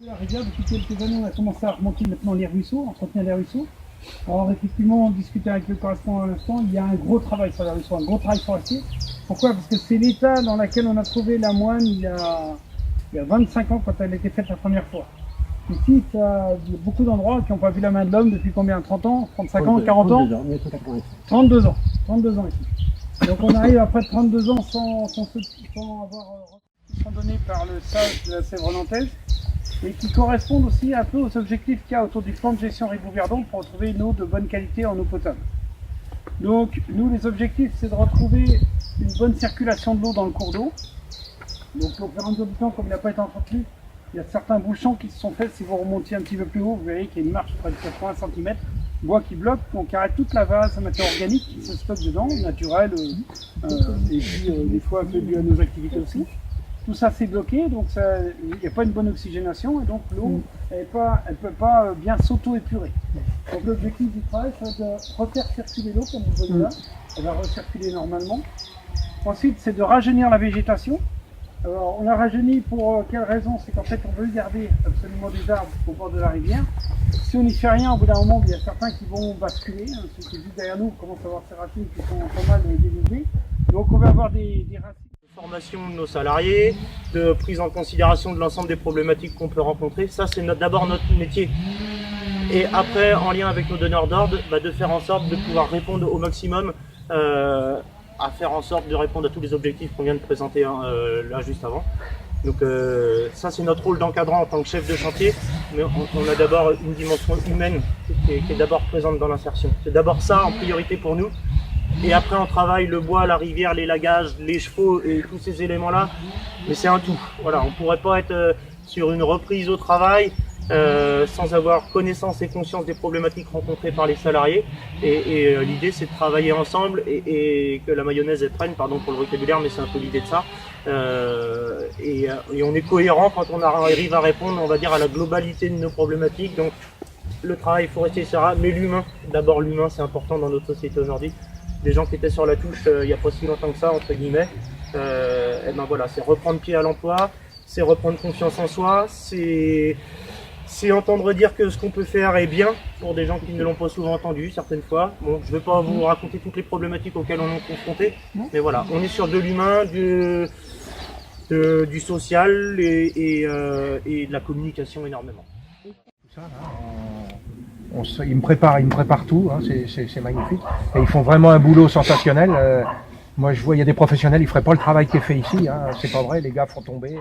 La rivière, depuis quelques années, on a commencé à remonter maintenant les ruisseaux, entretenir les ruisseaux. Alors effectivement, on discutait avec le correspondant à l'instant, il y a un gros travail sur les ruisseaux, un gros travail forestier. Pourquoi? Parce que c'est l'état dans lequel on a trouvé la moine il y a 25 ans quand elle a été faite la première fois. Ici, il y a beaucoup d'endroits qui n'ont pas vu la main de l'homme depuis combien? 30 ans? 35 ans? 40 ans? 32 ans. 32 ans ici. Donc on arrive après 32 ans sans avoir qui sont donnés par le sage de la Sèvre nantaise et qui correspondent aussi un peu aux objectifs qu'il y a autour du plan de gestion Riboux-Verdon pour retrouver une eau de bonne qualité en eau potable. Donc nous, les objectifs, c'est de retrouver une bonne circulation de l'eau dans le cours d'eau. Donc au fur et à mesure du temps, comme il n'a pas été entretenu, il y a certains bouchons qui se sont faits. Si vous remontiez un petit peu plus haut, vous verrez qu'il y a une marche près de 80 cm, bois qui bloque, donc arrête toute la vase, matière organique qui se stocke dedans, naturelle, et puis des fois un peu dû à nos activités aussi. Tout ça c'est bloqué, donc il n'y a pas une bonne oxygénation et donc l'eau elle ne peut pas bien s'auto-épurer. Donc l'objectif du travail c'est de refaire circuler l'eau comme vous voyez là, elle va recirculer normalement. Ensuite c'est de rajeunir la végétation. Alors on a rajeuni pour quelle raison? C'est qu'en fait on veut garder absolument des arbres au bord de la rivière. Si on n'y fait rien, au bout d'un moment il y a certains qui vont basculer, ceux qui vivent derrière nous commencent à avoir ces racines qui sont pas mal développées. Donc on va avoir des racines. Formation de nos salariés, de prise en considération de l'ensemble des problématiques qu'on peut rencontrer, ça c'est d'abord notre métier. Et après, en lien avec nos donneurs d'ordre, de faire en sorte de pouvoir répondre au maximum, à faire en sorte de répondre à tous les objectifs qu'on vient de présenter là juste avant. Donc ça c'est notre rôle d'encadrant en tant que chef de chantier, mais on a d'abord une dimension humaine qui est d'abord présente dans l'insertion. C'est d'abord ça en priorité pour nous. Et après on travaille le bois, la rivière, les lagages, les chevaux et tous ces éléments-là. Mais c'est un tout. Voilà, on ne pourrait pas être sur une reprise au travail sans avoir connaissance et conscience des problématiques rencontrées par les salariés. Et l'idée c'est de travailler ensemble et que la mayonnaise elle prenne, pardon pour le vocabulaire, mais c'est un peu l'idée de ça. Et on est cohérent quand on arrive à répondre, on va dire, à la globalité de nos problématiques. Donc le travail forestier sera, mais l'humain, d'abord l'humain c'est important dans notre société aujourd'hui. Des gens qui étaient sur la touche il n'y a pas si longtemps que ça, entre guillemets, et ben voilà, c'est reprendre pied à l'emploi, c'est reprendre confiance en soi, c'est entendre dire que ce qu'on peut faire est bien pour des gens qui ne l'ont pas souvent entendu certaines fois. Bon, je ne vais pas vous raconter toutes les problématiques auxquelles on est confronté, mais voilà, on est sur de l'humain, du social et de la communication énormément. Tout ça, là, ils me préparent tout, hein, c'est magnifique. Et ils font vraiment un boulot sensationnel. Moi je vois, il y a des professionnels, ils feraient pas le travail qui est fait ici, hein, c'est pas vrai, les gars font tomber.